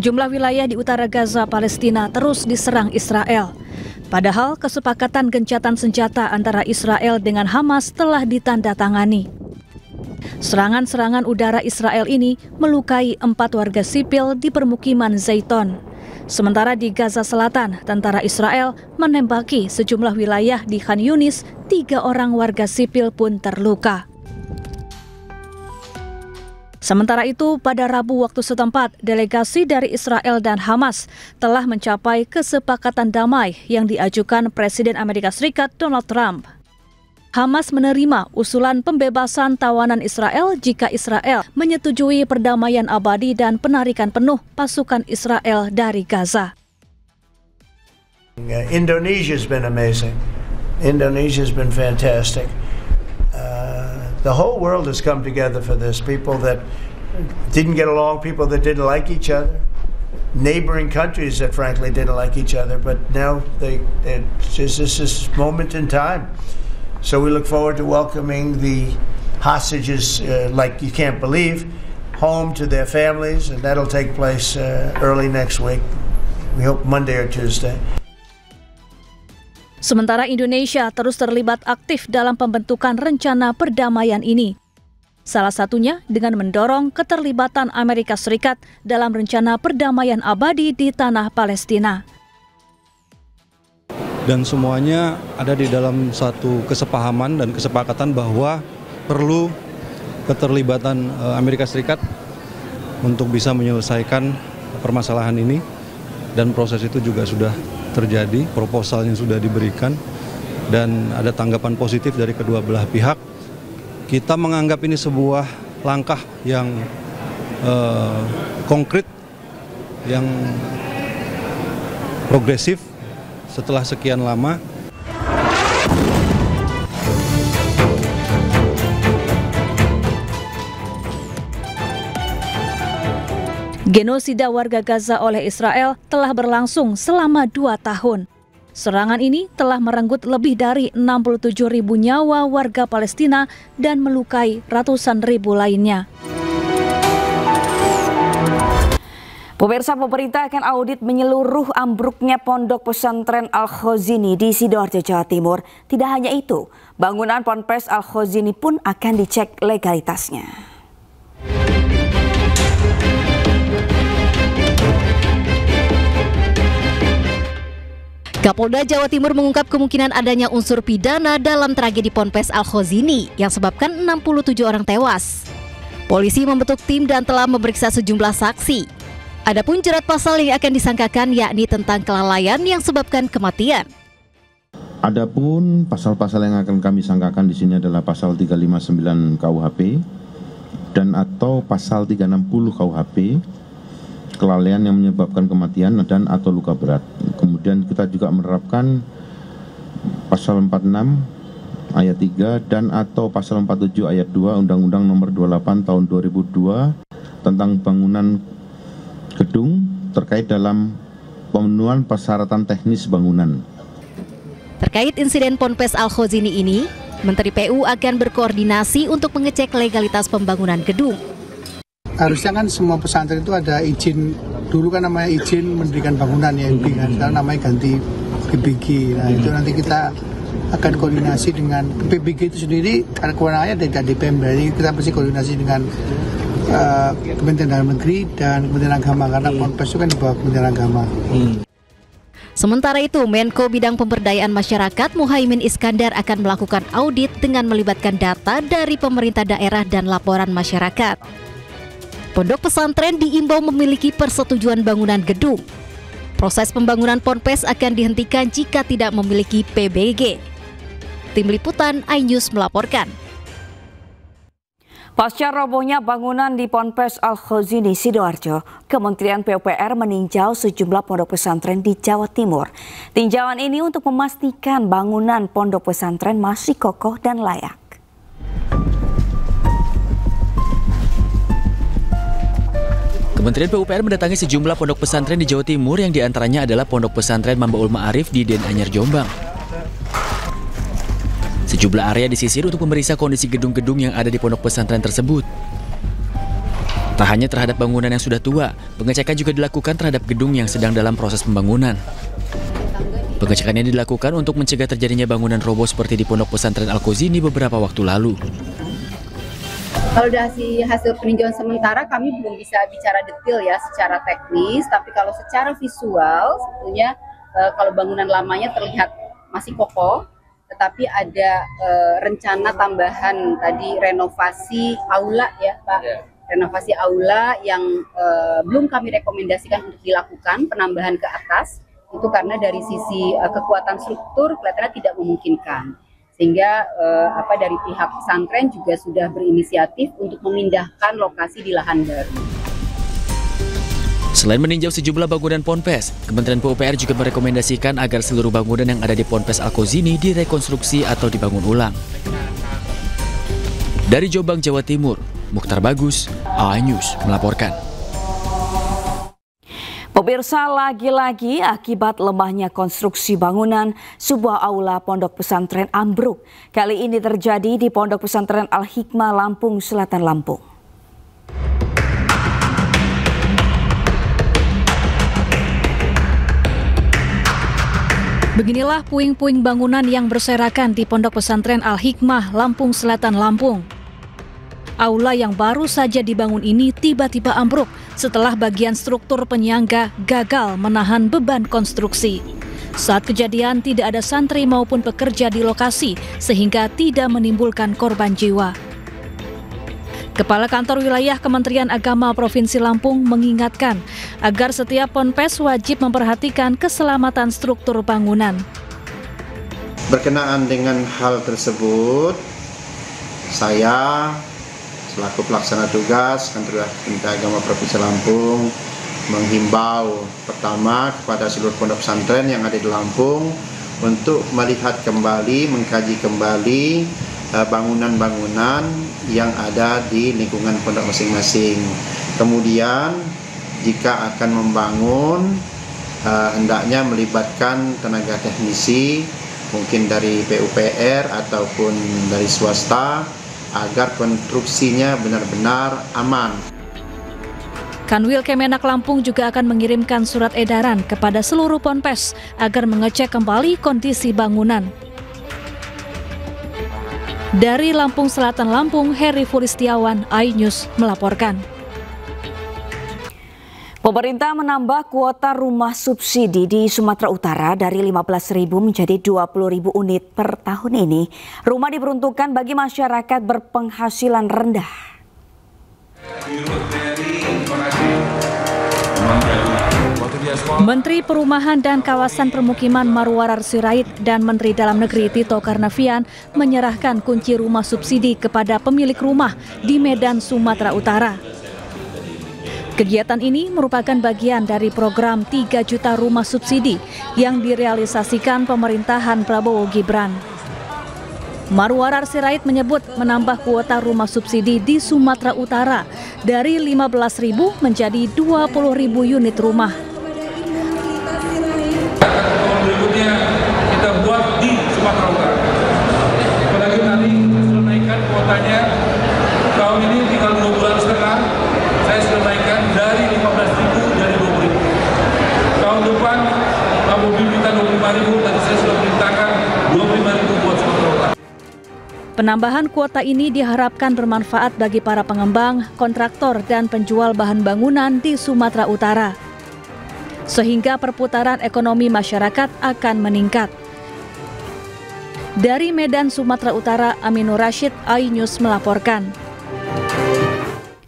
Jumlah wilayah di utara Gaza, Palestina terus diserang Israel. Padahal kesepakatan gencatan senjata antara Israel dengan Hamas telah ditandatangani. Serangan-serangan udara Israel ini melukai 4 warga sipil di permukiman Zaiton. Sementara di Gaza Selatan, tentara Israel menembaki sejumlah wilayah di Khan Yunis, 3 orang warga sipil pun terluka. Sementara itu, pada Rabu waktu setempat, delegasi dari Israel dan Hamas telah mencapai kesepakatan damai yang diajukan Presiden Amerika Serikat Donald Trump. Hamas menerima usulan pembebasan tawanan Israel jika Israel menyetujui perdamaian abadi dan penarikan penuh pasukan Israel dari Gaza. Indonesia's been amazing. Indonesia's been fantastic. The whole world has come together for this. People that didn't get along, people that didn't like each other, neighboring countries that frankly didn't like each other, but now it's just this moment in time. So we look forward to welcoming the hostages like you can't believe home to their families, and that'll take place early next week. We hope Monday or Tuesday. Sementara Indonesia terus terlibat aktif dalam pembentukan rencana perdamaian ini. Salah satunya dengan mendorong keterlibatan Amerika Serikat dalam rencana perdamaian abadi di tanah Palestina. Dan semuanya ada di dalam satu kesepahaman dan kesepakatan bahwa perlu keterlibatan Amerika Serikat untuk bisa menyelesaikan permasalahan ini. Dan proses itu juga sudah terjadi, proposalnya sudah diberikan, dan ada tanggapan positif dari kedua belah pihak. Kita menganggap ini sebuah langkah yang konkret, yang progresif setelah sekian lama. Genosida warga Gaza oleh Israel telah berlangsung selama 2 tahun. Serangan ini telah merenggut lebih dari 67.000 nyawa warga Palestina dan melukai ratusan ribu lainnya. Pemirsa, pemerintah akan audit menyeluruh ambruknya pondok pesantren Al-Khazini di Sidoarjo, Jawa Timur. Tidak hanya itu, bangunan Ponpes Al-Khazini pun akan dicek legalitasnya. Kapolda Jawa Timur mengungkap kemungkinan adanya unsur pidana dalam tragedi Ponpes Al-Khazini yang sebabkan 67 orang tewas. Polisi membentuk tim dan telah memeriksa sejumlah saksi. Adapun jerat pasal yang akan disangkakan yakni tentang kelalaian yang sebabkan kematian. Adapun pasal-pasal yang akan kami sangkakan di sini adalah pasal 359 KUHP dan atau pasal 360 KUHP, kelalaian yang menyebabkan kematian dan atau luka berat. Kemudian kita juga menerapkan pasal 46 ayat 3 dan atau pasal 47 ayat 2 Undang-Undang Nomor 28 Tahun 2002 tentang bangunan gedung terkait dalam pemenuhan persyaratan teknis bangunan. Terkait insiden Ponpes Al-Khazini ini, Menteri PU akan berkoordinasi untuk mengecek legalitas pembangunan gedung. Harusnya kan semua pesantren itu ada izin, dulu kan namanya izin mendirikan bangunan ya, kan sekarang namanya ganti PBG. Nah itu nanti kita akan koordinasi dengan PBG itu sendiri, karena kewenangannya dari Pemda, jadi kita pasti koordinasi dengan Kementerian Dalam Negeri dan Kementerian Agama, karena Ponpes itu kan di bawah Kementerian Agama. Sementara itu, Menko Bidang Pemberdayaan Masyarakat Muhaimin Iskandar akan melakukan audit dengan melibatkan data dari pemerintah daerah dan laporan masyarakat. Pondok pesantren diimbau memiliki persetujuan bangunan gedung. Proses pembangunan Ponpes akan dihentikan jika tidak memiliki PBG. Tim Liputan iNews melaporkan. Pasca robohnya bangunan di Ponpes Al-Khazini, Sidoarjo, Kementerian PUPR meninjau sejumlah pondok pesantren di Jawa Timur. Tinjauan ini untuk memastikan bangunan pondok pesantren masih kokoh dan layak. Kementerian PUPR mendatangi sejumlah pondok pesantren di Jawa Timur yang diantaranya adalah Pondok Pesantren Mambaul Ma'arif di Den Anyar, Jombang. Sejumlah area disisir untuk memeriksa kondisi gedung-gedung yang ada di pondok pesantren tersebut. Tak hanya terhadap bangunan yang sudah tua, pengecekan juga dilakukan terhadap gedung yang sedang dalam proses pembangunan. Pengecekan ini dilakukan untuk mencegah terjadinya bangunan roboh seperti di Pondok Pesantren Al-Khozini beberapa waktu lalu. Kalau dari hasil peninjauan sementara kami belum bisa bicara detail ya secara teknis, tapi kalau secara visual sebetulnya kalau bangunan lamanya terlihat masih kokoh, tetapi ada rencana tambahan tadi renovasi aula ya Pak. Renovasi aula yang belum kami rekomendasikan untuk dilakukan penambahan ke atas itu karena dari sisi kekuatan struktur kelihatannya tidak memungkinkan, sehingga dari pihak pesantren juga sudah berinisiatif untuk memindahkan lokasi di lahan baru. Selain meninjau sejumlah bangunan Ponpes, Kementerian PUPR juga merekomendasikan agar seluruh bangunan yang ada di Ponpes Al-Khozini direkonstruksi atau dibangun ulang. Dari Jombang, Jawa Timur, Mukhtar Bagus, iNews melaporkan. Pemirsa, lagi-lagi akibat lemahnya konstruksi bangunan, sebuah aula pondok pesantren ambruk. Kali ini terjadi di Pondok Pesantren Al-Hikmah, Lampung Selatan, Lampung. Beginilah puing-puing bangunan yang berserakan di Pondok Pesantren Al-Hikmah, Lampung Selatan, Lampung. Aula yang baru saja dibangun ini tiba-tiba ambruk setelah bagian struktur penyangga gagal menahan beban konstruksi. Saat kejadian tidak ada santri maupun pekerja di lokasi sehingga tidak menimbulkan korban jiwa. Kepala Kantor Wilayah Kementerian Agama Provinsi Lampung mengingatkan agar setiap ponpes wajib memperhatikan keselamatan struktur bangunan. Berkenaan dengan hal tersebut, saya selaku pelaksana tugas Kantor Wilayah Agama Provinsi Lampung menghimbau pertama kepada seluruh pondok pesantren yang ada di Lampung untuk melihat kembali, mengkaji kembali bangunan-bangunan yang ada di lingkungan pondok masing-masing. Kemudian jika akan membangun hendaknya melibatkan tenaga teknisi mungkin dari PUPR ataupun dari swasta agar konstruksinya benar-benar aman. Kanwil Kemenak Lampung juga akan mengirimkan surat edaran kepada seluruh ponpes agar mengecek kembali kondisi bangunan. Dari Lampung Selatan, Lampung, Heri Fulistiawan, iNews melaporkan. Pemerintah menambah kuota rumah subsidi di Sumatera Utara dari 15.000 menjadi 20.000 unit per tahun ini. Rumah diperuntukkan bagi masyarakat berpenghasilan rendah. Menteri Perumahan dan Kawasan Permukiman Marwarar Sirait dan Menteri Dalam Negeri Tito Karnavian menyerahkan kunci rumah subsidi kepada pemilik rumah di Medan, Sumatera Utara. Kegiatan ini merupakan bagian dari program 3 juta rumah subsidi yang direalisasikan pemerintahan Prabowo Gibran. Marwarar Sirait menyebut menambah kuota rumah subsidi di Sumatera Utara dari 15.000 menjadi 20.000 unit rumah. Berikutnya kita buat di Sumatera Utara. Apalagi nanti kita sudah naikkan kuotanya. Tahun ini tinggal 2 bulan setengah. Saya sudah naikkan dari 15.000 jadi 20.000. Tahun depan Pak Bobi minta 25.000, tadi saya sudah perintahkan 25.000 buat Sumatera Utara. Penambahan kuota ini diharapkan bermanfaat bagi para pengembang, kontraktor, dan penjual bahan bangunan di Sumatera Utara, sehingga perputaran ekonomi masyarakat akan meningkat. Dari Medan, Sumatera Utara, Aminur Rashid, iNews melaporkan.